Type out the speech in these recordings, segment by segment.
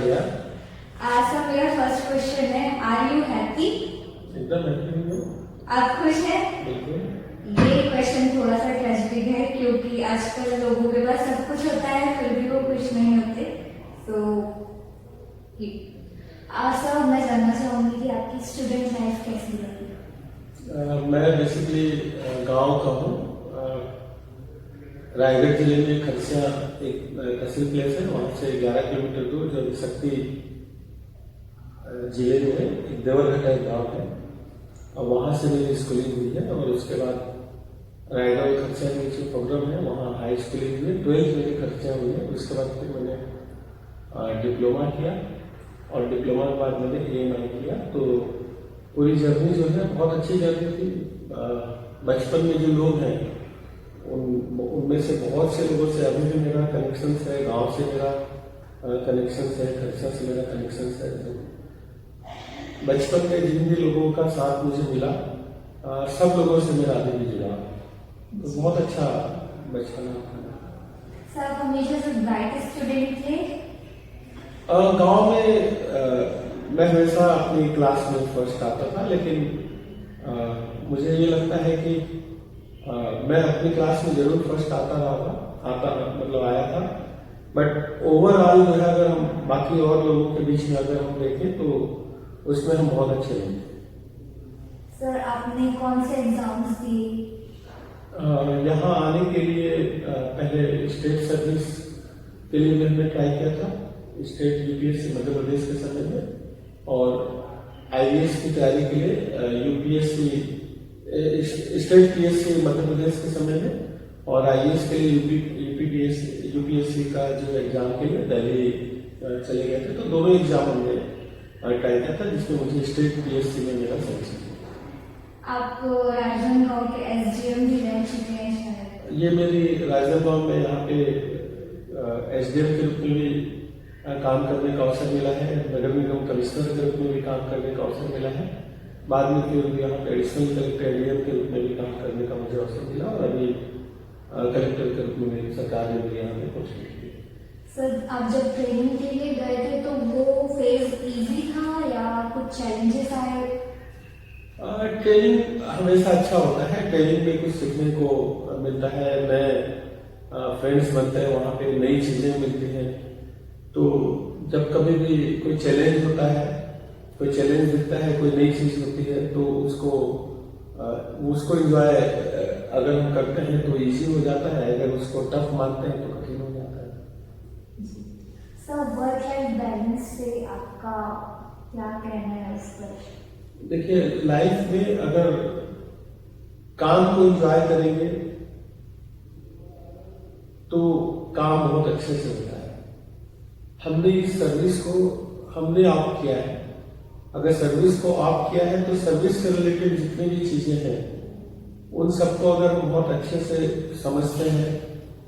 बढ़िया। सर मेरा first question है, आर यू हैप्पी? एकदम हैप्पी हूँ। आप खुश हैं? बिल्कुल। ये क्वेश्चन थोड़ा सा ट्रेजिक है क्योंकि आजकल लोगों के पास सब कुछ होता है फिर भी वो खुश नहीं होते। तो सर मैं जानना चाहूंगी कि आपकी स्टूडेंट लाइफ कैसी रही? मैं बेसिकली गांव का हूँ। रायगढ़ जिले में खरसिया एक तहसील प्लेस है, वहाँ से 11 किलोमीटर दूर जो शक्ति जिले में एक देवरघटा एक गाँव है, और वहाँ से मेरी स्कूलिंग हुई है। और उसके बाद रायगढ़ खरसिया में जो प्रोग्राम है वहाँ हाई स्कूलिंग हुई, 12th मेरी खरसिया हुई है। उसके बाद फिर मैंने डिप्लोमा किया, और डिप्लोमा के बाद मैंने AMI किया। तो पूरी जर्नी जो है बहुत अच्छी जर्नी थी। बचपन में जो लोग हैं उनमें से बहुत से लोगों से अभी भी मेरा कनेक्शन है, गांव से मेरा कनेक्शन है, खरसिया से मेरा कनेक्शन है। तो बचपन में जिन भी लोगों का साथ मुझे मिला, सब लोगों से मेरा अभी भी जुड़ा, तो बहुत अच्छा बचपन था। सर आप हमेशा से ब्राइट स्टूडेंट थे? गांव में मैं हमेशा अपनी क्लास में फर्स्ट आता था, लेकिन मुझे ये लगता है कि मैं अपनी क्लास में जरूर फर्स्ट आया था। बट ओवरऑल जो है अगर हम बाकी और लोगों के बीच में अगर हम देखें तो उसमें हम बहुत अच्छे नहीं थे। सर आपने कौन से एग्जाम्स दिए? यहाँ आने के लिए पहले स्टेट सर्विस के लिए मैंने ट्राई किया था, स्टेट UPSC मध्य प्रदेश के समय में, और IAS की तैयारी के लिए UPSC state PSC Madhya Pradesh के समय में, और IAS के लिए UPSC का जो एग्जाम के लिए दिल्ली चले गए थे। तो दोनों एग्जाम हमने ट्राई किया था, जिसमें मुझे स्टेट PSC में मेरा सिलेक्शन हुआ। आप राजनांदगांव के SDM भी रह चुके हैं शायद? ये मेरी राजनांदगांव में यहाँ पे SDM के रूप में भी काम करने का अवसर मिला है, नगर निगम कमिश्नर के रूप में भी काम करने का अवसर मिला है। बाद में फिर यहाँ पे एडिशनल कलेक्टर ADM के रूप में भी काम करने का मुझे अवसर मिला, और अभी कलेक्टर के रूप में मेरी सरकार ने भी यहाँ पे कोशिश की। सर आप जब ट्रेनिंग के लिए गए थे तो वो फेज इजी था या कुछ चैलेंजेस आए? ट्रेनिंग हमेशा अच्छा होता है, ट्रेनिंग में कुछ सीखने को मिलता है, नए फ्रेंड्स बनते हैं, वहाँ पे नई चीजें मिलती हैं। तो जब कभी भी कोई चैलेंज होता है, कोई चैलेंज दिखता है, कोई नई चीज होती है, तो उसको एंजॉय अगर हम करते हैं तो इजी हो जाता है, अगर उसको टफ मानते हैं तो कठिन हो जाता है। सर वर्क लाइफ बैलेंस से आपका क्या कहना है उस पर? देखिए, लाइफ में अगर काम को एंजॉय करेंगे तो काम बहुत अच्छे से होता है। हमने इस सर्विस को ऑप्ट किया है, अगर सर्विस को ऑप्ट किया है तो सर्विस से रिलेटेड जितनी भी चीजें हैं उन सबको अगर हम बहुत अच्छे से समझते हैं,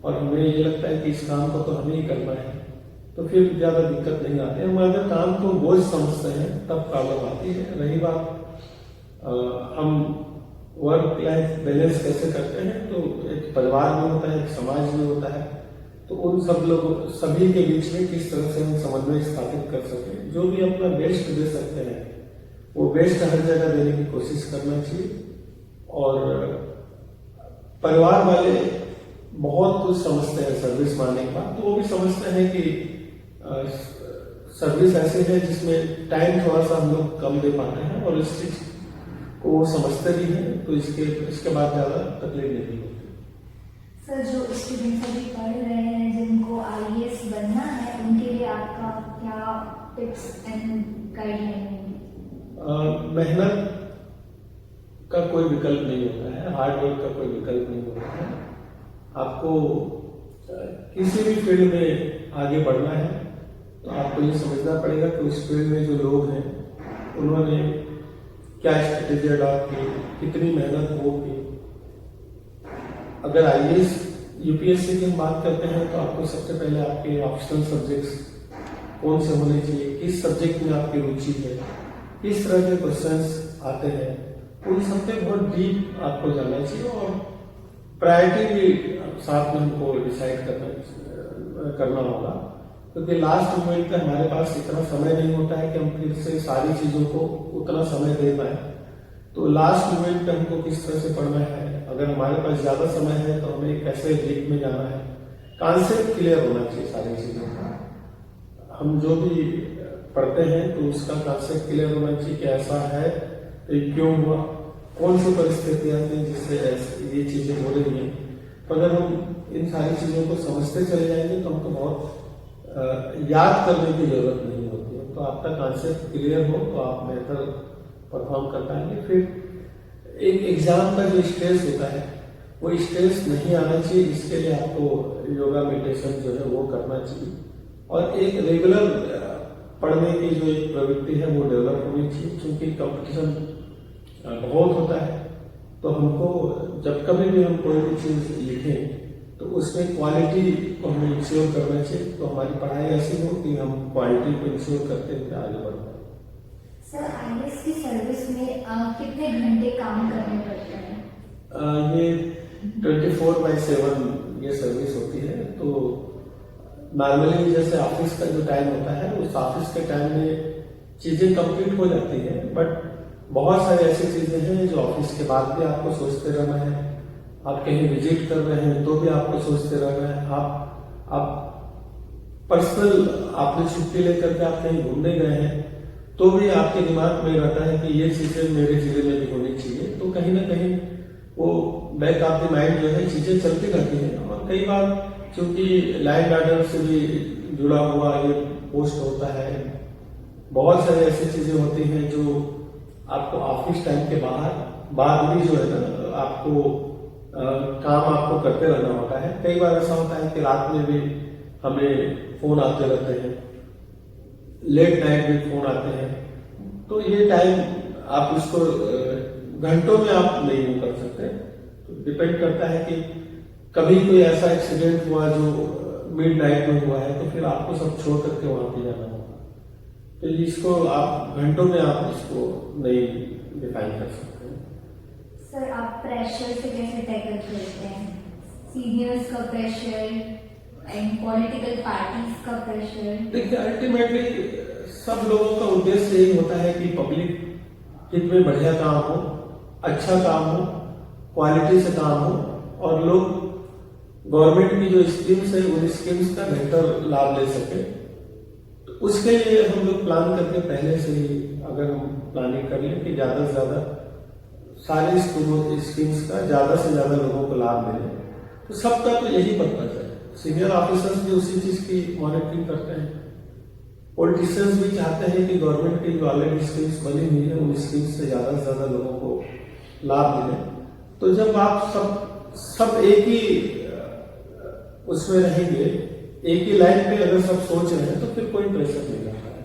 और हमें ये लगता है कि इस काम को तो हमें ही करना है, तो फिर ज्यादा दिक्कत नहीं आती है। हम अगर काम को बोझ समझते हैं तब प्रॉब्लम आती है। रही बात हम वर्क लाइफ बैलेंस कैसे करते हैं, तो एक परिवार में होता है, एक समाज में होता है, तो उन सभी के बीच में किस तरह से हम समन्वय स्थापित कर सकें। जो भी अपना बेस्ट दे सकते हैं वो बेस्ट हर जगह देने की कोशिश करना चाहिए। और परिवार वाले बहुत कुछ समझते हैं सर्विस मानने के बाद, तो वो भी समझते हैं कि सर्विस ऐसे है जिसमें टाइम थोड़ा सा हम लोग कम दे पाते हैं, और इस चीज को वो समझते भी हैं, तो इसके बाद ज्यादा तकलीफ नहीं होती। सर जो स्टूडेंट्स अभी पढ़ रहे हैं जिनको IAS बनना है, उनके लिए आपका क्या टिप्स एंड गाइडलाइन होंगी? मेहनत का कोई विकल्प नहीं होता है, हार्ड वर्क का कोई विकल्प नहीं होता है। आपको किसी भी फील्ड में आगे बढ़ना है तो आपको ये समझना पड़ेगा कि उस फील्ड में जो लोग हैं उन्होंने क्या स्ट्रेटेजी अडॉप्ट की, कितनी मेहनत वो की। अगर IAS UPSC की हम बात करते हैं तो आपको सबसे पहले आपके ऑप्शनल सब्जेक्ट्स कौन से होने चाहिए, किस सब्जेक्ट में आपकी रुचि है, किस तरह के क्वेश्चंस आते हैं, उन सब पे बहुत डीप आपको जानना चाहिए, और प्रायोरिटी भी साथ में हमको डिसाइड करना होगा। क्योंकि लास्ट मोमेंट पे हमारे पास इतना समय नहीं होता है कि हम फिर से सारी चीजों को उतना समय दे पाए। तो लास्ट मोमेंट पे हमको किस तरह से पढ़ना है, अगर हमारे पास ज्यादा समय है तो हमें कैसे लीग में जाना है, कॉन्सेप्ट क्लियर होना चाहिए सारी चीजों का। हम जो भी पढ़ते हैं तो उसका कॉन्सेप्ट क्लियर होना चाहिए कि ऐसा है तो क्यों हुआ, कौन सी परिस्थितियां थी जिससे ये चीजें हो रही हैं। तो अगर हम इन सारी चीजों को समझते चले जाएंगे तो हमको बहुत याद करने की जरूरत नहीं होती है। तो आपका कॉन्सेप्ट क्लियर हो तो आप बेहतर परफॉर्म कर पाएंगे। फिर एक एग्जाम का जो स्ट्रेस होता है वो स्ट्रेस नहीं आना चाहिए, इसके लिए आपको योगा मेडिटेशन जो है वो करना चाहिए और एक रेगुलर पढ़ने की जो एक प्रवृत्ति है वो डेवलप होनी चाहिए। क्योंकि कंपटीशन बहुत होता है तो हमको जब कभी भी हम कोई भी चीज लिखें तो उसमें क्वालिटी को हमें इंश्योर करना चाहिए। तो हमारी पढ़ाई ऐसी हो कि हम क्वालिटी को इंश्योर करते हुए आगे बढ़ पाए। सर आईएएस की सर्विस में कितने घंटे काम करने पड़ते हैं? ये 24/7 ये सर्विस होती है। तो नॉर्मली जैसे ऑफिस का जो टाइम होता है उस ऑफिस के टाइम में चीजें कंप्लीट हो जाती है, बट बहुत सारी ऐसी चीजें हैं जो ऑफिस के बाद भी आपको सोचते रहना है। आप कहीं विजिट कर रहे हैं तो भी आपको सोचते रहना है। आप पर्सनल आपने छुट्टी लेकर के आप कहीं घूमने गए हैं तो भी आपके दिमाग में रहता है कि ये चीजें मेरे जिले में भी होनी चाहिए। तो कहीं ना कहीं वो बैक ऑफ द माइंड जो है चीजें चलती रहती हैं। और कई बार क्योंकि लैंड ऑर्डर से भी जुड़ा हुआ ये पोस्ट होता है, बहुत सारी ऐसी चीजें होती हैं जो आपको ऑफिस टाइम के बाद भी जो है ना आपको काम आपको करते रहना होता है। कई बार ऐसा होता है कि रात में भी हमें फोन आते रहते हैं, लेट नाइट भी फोन आते हैं। तो ये टाइम आप उसको घंटों में आप नहीं कर सकते। तो डिपेंड करता है कि कभी कोई ऐसा एक्सीडेंट हुआ जो मिडनाइट में हुआ है तो फिर आपको सब छोड़ करके वहां पे जाना होगा। तो इसको आप घंटों में आप इसको नहीं डिफाइन कर सकते। सर आप प्रेशर से कैसे टैकल करते हैं? सीनियर्स का प्रेशर एंड पॉलिटिकल पार्टीज का प्रेशर? देखिए अल्टीमेटली सब लोगों का उद्देश्य यही होता है कि पब्लिक हित में बढ़िया काम हो, अच्छा काम हो, क्वालिटी से काम हो और लोग गवर्नमेंट की जो स्कीम्स है उन स्कीम्स का बेहतर लाभ ले सके। तो उसके लिए हम लोग प्लान करके पहले से ही अगर हम प्लानिंग कर लें कि ज्यादा से ज्यादा सारी स्कीम्स का ज्यादा से ज्यादा लोगों को लाभ मिले, तो सबका तो यही पर्पज है। सीनियर ऑफिसर्स भी उसी चीज की मॉनिटरिंग करते हैं, पॉलिटिशियंस भी चाहते हैं कि गवर्नमेंट की जो ऑलरेडी स्कीम्स बनी हुई है उन स्कीम्स से ज्यादा लोगों को लाभ मिले। तो जब आप सब एक ही उसमें रहेंगे, एक ही लाइन पे अगर सब सोच रहे हैं तो फिर कोई प्रेशर नहीं रहता है।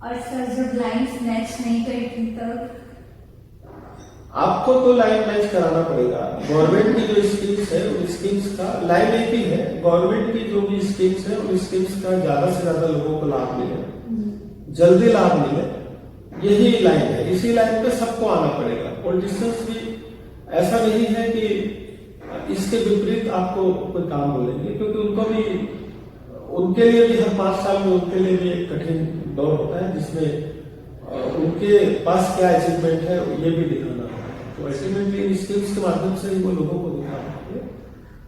और सर जब लाइन्स मैच नहीं करती तब आपको तो लाइन मैच कराना पड़ेगा। गवर्नमेंट की जो स्कीम्स है उन स्कीम्स का लाइन एक ही है। गवर्नमेंट की जो भी स्कीम्स है उन स्कीम्स का ज्यादा से ज्यादा लोगों को लाभ मिले, जल्दी लाभ मिले, यही लाइन है। इसी लाइन पे सबको आना पड़ेगा। पॉलिटिशियंस भी ऐसा नहीं है कि इसके विपरीत आपको कोई काम बोलेंगे, क्योंकि उनके लिए भी हर 5 साल में उनके लिए भी एक कठिन दौर होता है जिसमें उनके पास क्या अचीवमेंट है ये भी दिखाना है। तो अल्टीमेटली इन स्कीम्स के माध्यम से ही वो लोगों को दिखा पाएंगे।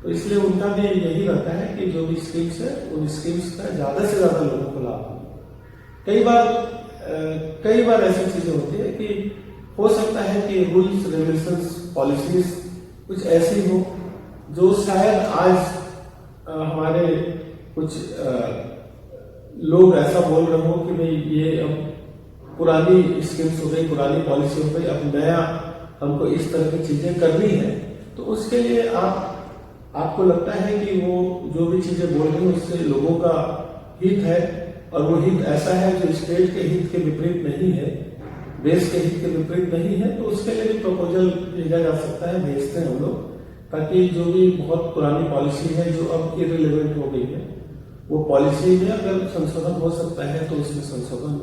तो इसलिए उनका भी यही रहता है कि जो भी स्कीम्स है उन स्कीम्स का ज्यादा से ज्यादा लोगों को लाभ मिले। कई बार ऐसी चीजें होती है कि हो सकता है कि रूल्स रेगुलेशंस पॉलिसीज कुछ ऐसी हो जो शायद आज हमारे कुछ लोग ऐसा बोल रहे हो कि भाई ये अब पुरानी स्कीम्स हो गई, पुरानी पॉलिसी हो गई, अब नया हमको इस तरह की चीजें करनी है। तो उसके लिए आपको लगता है कि वो जो भी चीजें बोल रही है उससे लोगों का हित है और वो हित ऐसा है जो स्टेट के हित के विपरीत नहीं है, देश के हित के विपरीत नहीं है, तो उसके लिए भी प्रपोजल भेजा जा सकता है, भेजते हैं हम लोग, ताकि जो भी बहुत पुरानी पॉलिसी है जो अब इररिलेवेंट हो गई है वो पॉलिसी में अगर संशोधन हो सकता है तो उसमें संशोधन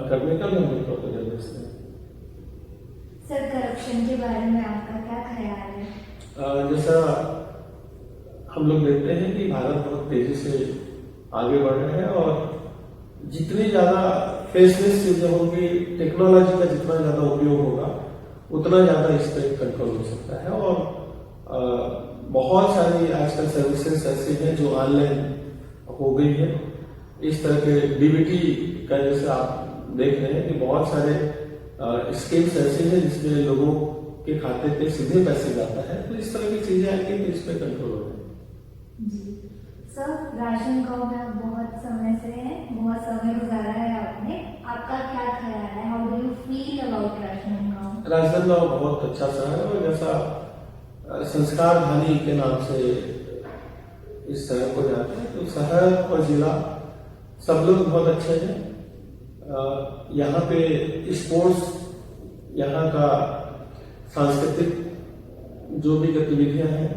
करने का भी हम लोग प्रपोजल भेजते हैं। सर करप्शन के बारे में आपका क्या ख्याल है? जैसा हम लोग देखते हैं कि भारत बहुत तेजी से आगे बढ़ रहे हैं और जितनी ज़्यादा फेसलेस चीज़ें होंगी, टेक्नोलॉजी का जितना ज़्यादा उपयोग होगा उतना ज़्यादा इस पर कंट्रोल हो सकता है। और बहुत सारी आजकल सर्विसेज ऐसी हैं जो ऑनलाइन हो गई है। इस तरह के डीबीटी का जैसे आप देख रहे हैं कि बहुत सारे स्कीम्स ऐसे हैं जिसमें लोगों के खाते पे सीधे पैसे जाता है। तो इस तरह की चीजें आएंगी तो इस पर कंट्रोल हो जी सर, राशन गांव में आप बहुत समय से हैं, बहुत समय गुजारा है आपने, आपका क्या ख्याल है? How do you feel about ration गांव? राजनांदगांव बहुत अच्छा शहर है और जैसा संस्कार धानी के नाम से इस शहर को जाते हैं, तो शहर और जिला सब लोग बहुत अच्छे हैं। यहाँ पे स्पोर्ट्स, यहाँ का सांस्कृतिक जो भी गतिविधियां हैं,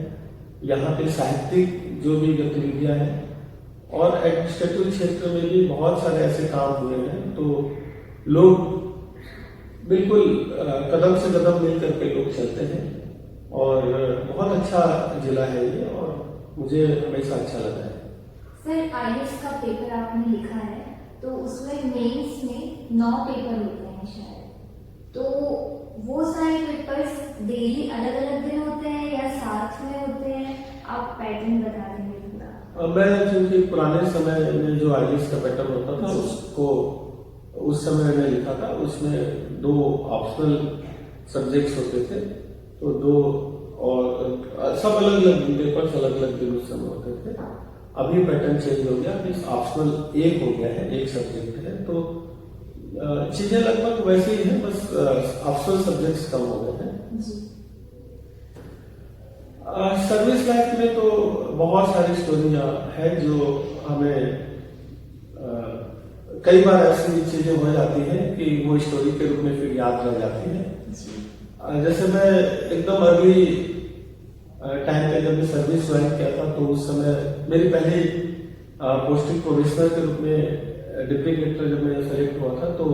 यहाँ पे साहित्यिक जो भी गतिविधियां हैं और एडमिनिस्ट्रेटिव क्षेत्र में भी बहुत सारे ऐसे काम हुए हैं। तो लोग बिल्कुल कदम से कदम मिल करके लोग चलते हैं और बहुत अच्छा जिला है ये और मुझे हमेशा अच्छा लगा है। सर, आईएएस का पेपर आपने लिखा है तो उसमें मेंस में 9 पेपर होते हैं शायद, तो वो सारे पेपर्स डेली अलग अलग दिन होते हैं या साथ में होते हैं? आप पैटर्न बता देंगे पूरा? मैं क्योंकि पुराने समय में जो आईएएस का पैटर्न होता था उसको उस समय में लिखा था, उसमें 2 ऑप्शनल सब्जेक्ट्स होते थे, तो 2 और सब अलग अलग पेपर्स अलग अलग दिन उस समय होते थे। अभी पैटर्न चेंज हो गया, अभी ऑप्शनल 1 हो गया है, 1 सब्जेक्ट है। तो चीजें लगभग वैसे ही हैं, बस ऑप्शनल सब्जेक्ट्स कम हो गए हैं। सर्विस लाइफ में तो बहुत सारी स्टोरियां हैं जो हमें कई बार ऐसी चीजें हो जाती हैं कि वो स्टोरी के रूप में फिर याद रह जाती है। जैसे मैं एकदम अर्ली टाइम पे जब मैं सर्विस ज्वाइन किया था तो उस समय मेरी पहली पोस्टिंग प्रोविजनर के रूप में डिप्टी कलेक्टर जब मैं सेलेक्ट हुआ था तो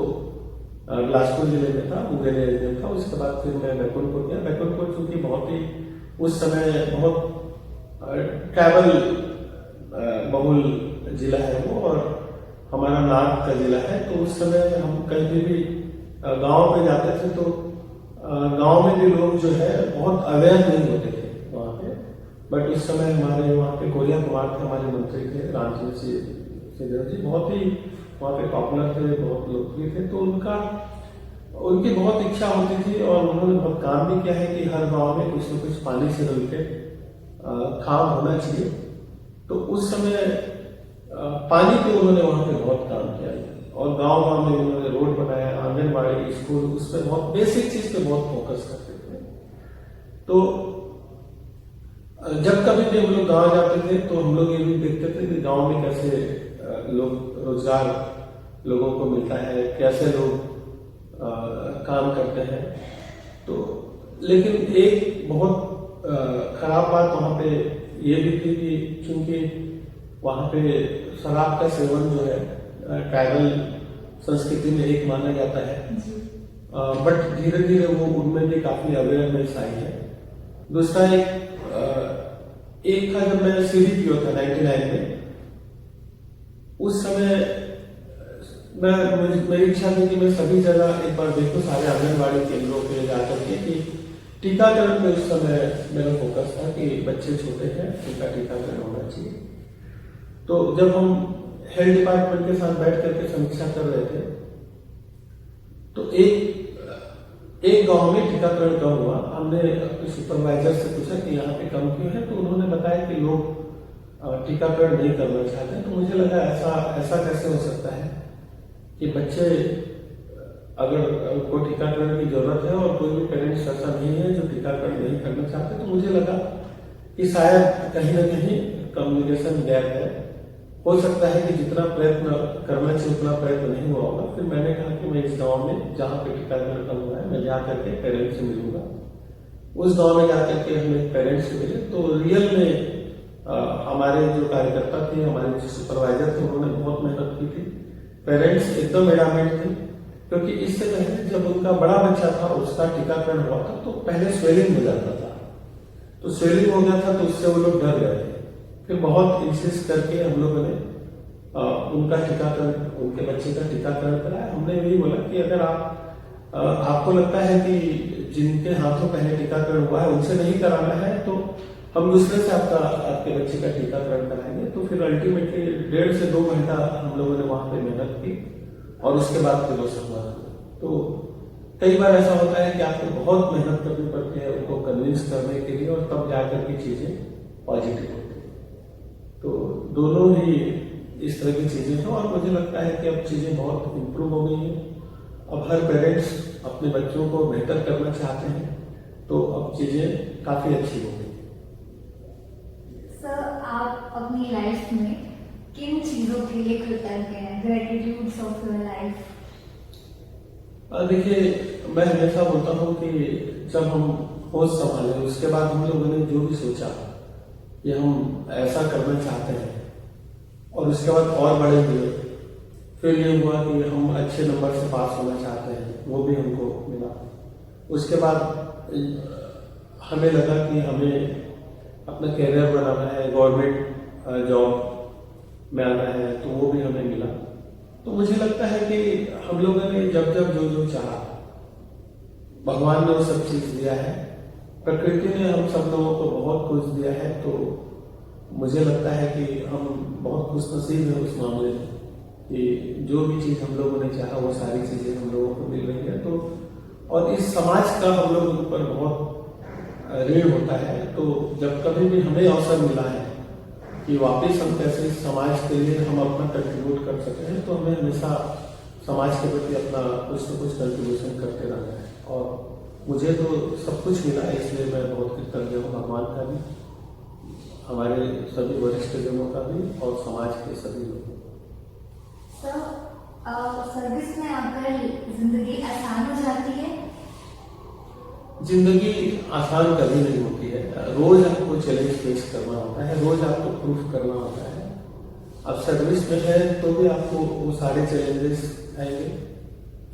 बिलासपुर जिले में था, मुंगेर एरिया में था। उसके बाद फिर मैं बैकुंठपुर गया। बैकुंठपुर चूंकि बहुत ही उस समय बहुत ट्रैवल बहुल जिला है वो और हमारा नॉर्थ का जिला है, तो उस समय हम कहीं भी गांव में जाते थे तो गांव में भी लोग जो है बहुत अवेयर नहीं होते थे वहाँ पे। बट उस समय हमारे वहाँ पे कोरिया कुमार थे, हमारे मंत्री थे, रामचंद्र सिंह जी, बहुत ही वहाँ पे पॉपुलर थे, बहुत लोकप्रिय थे। तो उनकी बहुत इच्छा होती थी और उन्होंने बहुत काम भी किया है कि हर गांव में कुछ न कुछ पानी से रिलेटेड काम होना चाहिए। तो उस समय पानी पे उन्होंने वहां पे बहुत काम किया और गांव में उन्होंने रोड बनाया, आंगनबाड़ी, स्कूल, उस पर बहुत बेसिक चीज पे बहुत फोकस करते थे। तो जब कभी भी हम लोग गाँव जाते थे तो हम लोग ये भी देखते थे कि गाँव में कैसे लोग रोजगार लोगों को मिलता है, कैसे लोग काम करते हैं। तो लेकिन एक बहुत खराब बात वहां पे ये भी थी कि चूंकि वहां पे शराब का सेवन जो है ट्राइबल संस्कृति में एक माना जाता है, बट धीरे धीरे वो उनमें भी काफी अवेयरनेस आई है। दूसरा एक था जब मैं सीडीपीओ था 99 में, उस समय मेरी इच्छा थी कि मैं सभी जगह एक बार देखूं, सारे आंगनबाड़ी केंद्रों पे जाकर के कि टीकाकरण में उस समय मेरा फोकस था कि बच्चे छोटे हैं, टीकाकरण होना चाहिए। तो जब हम हेल्थ डिपार्टमेंट के साथ बैठ करके समीक्षा कर रहे थे तो एक गांव में टीकाकरण कम हुआ। हमने अपने सुपरवाइजर से पूछा कि यहाँ पे कम क्यों है, तो उन्होंने बताया कि लोग टीकाकरण नहीं करना चाहते। तो मुझे लगा ऐसा कैसे हो सकता है कि बच्चे अगर उनको टीकाकरण की जरूरत है और कोई भी पेरेंट्स ऐसा नहीं है जो टीकाकरण नहीं करना चाहते। तो मुझे लगा कि शायद कहीं ना कहीं कम्युनिकेशन गैप है, हो सकता है कि जितना प्रयत्न करना चाहिए उतना प्रयत्न नहीं हुआ होगा। फिर मैंने कहा कि मैं इस गांव में जहाँ पे टीकाकरण कम हुआ है मैं जा करके पेरेंट्स से मिलूंगा। उस गांव में जाकर के हम एक पेरेंट्स से मिले तो रियल में हमारे जो कार्यकर्ता थे, हमारे जो सुपरवाइजर थे, उन्होंने बहुत मेहनत की थी। पेरेंट्स एकदम एडामेंट थे क्योंकि इससे पहले जब उनका बड़ा बच्चा था उसका टीकाकरण हुआ था तो पहले स्वेलिंग हो जाता था, तो स्वेलिंग हो गया था तो उससे वो लोग डर गए थे। फिर बहुत इंसिस्ट करके हम लोगों ने उनका टीकाकरण, उनके बच्चे का टीकाकरण कराया। हमने यही बोला कि अगर आपको लगता है कि जिनके हाथों पहले टीकाकरण हुआ है उनसे नहीं कराना है तो हम दूसरे से आपके बच्चे का टीकाकरण कराएंगे। तो फिर अल्टीमेटली 1.5 से 2 घंटा हम लोगों ने वहां पे मेहनत की और उसके बाद फिर वो संवाद हुआ। तो कई बार ऐसा होता है कि आपको बहुत मेहनत करनी पड़ती है उनको कन्विंस करने के लिए और तब जाकर के चीजें पॉजिटिव होती है। तो दोनों ही इस तरह की चीजें हैं और मुझे लगता है कि अब चीजें बहुत इम्प्रूव हो गई हैं। अब हर पेरेंट्स अपने बच्चों को बेहतर करना चाहते हैं, तो अब चीजें काफी अच्छी हो गई। सर, आप अपनी लाइफ में किन चीजों के लिए कृतज्ञ हैं? ग्रेटिट्यूड्स ऑफ योर लाइफ। देखिए, मैं हमेशा बोलता हूँ कि जब हम होश संभाले उसके बाद हम लोगों ने जो भी सोचा कि हम ऐसा करना चाहते हैं और उसके बाद और बड़े हुए, फिर ये हुआ कि हम अच्छे नंबर से पास होना चाहते हैं, वो भी हमको मिला। उसके बाद हमें लगा कि हमें अपना कैरियर बनाना है, गवर्नमेंट जॉब में आना है, तो वो भी हमें मिला। तो मुझे लगता है कि हम लोगों ने जब जब जो जो चाहा, भगवान ने वो सब चीज दिया है, प्रकृति ने हम सब लोगों को बहुत कुछ दिया है। तो मुझे लगता है कि हम बहुत खुशनसीब हैं उस मामले में कि जो भी चीज हम लोगों ने चाहा वो सारी चीजें हम लोगों को मिल रही है। तो और इस समाज का हम लोगों के ऊपर बहुत ऋण होता है। तो जब कभी भी हमें अवसर मिला है कि वापिस हम कैसे इस समाज के लिए हम अपना कंट्रीब्यूट कर सकते हैं, तो हमें हमेशा समाज के प्रति अपना कुछ न कुछ कंट्रीब्यूशन करते रहना है। और मुझे तो सब कुछ मिला है, इसलिए मैं बहुत कृतज्ञ हूँ भगवान का भी, हमारे सभी वरिष्ठ जनों का भी और समाज के सभी लोगों का। सर, सर्विस में आकर जिंदगी आसान हो जाती है? जिंदगी आसान कभी नहीं होती है। रोज आपको चैलेंज फेस करना होता है, रोज आपको प्रूफ करना होता है। अब सर्विस में है तो भी आपको वो सारे चैलेंजेस आएंगे,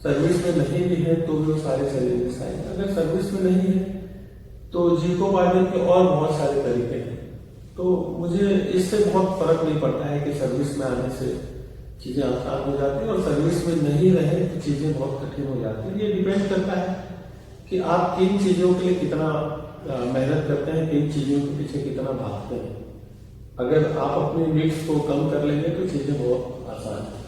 सर्विस में नहीं भी है तो भी वो सारे चैलेंजेस आएंगे। अगर सर्विस में नहीं है तो जी को पाने के और बहुत सारे तरीके हैं। तो मुझे इससे बहुत फर्क नहीं पड़ता है कि सर्विस में आने से चीजें आसान हो जाती है और सर्विस में नहीं रहे तो चीजें बहुत कठिन हो जाती है। ये डिपेंड करता है कि आप किन चीजों के लिए कितना मेहनत करते हैं, किन चीजों के पीछे कितना भागते हैं। अगर आप अपनी नीड्स को कम कर लेंगे तो चीजें बहुत आसान है।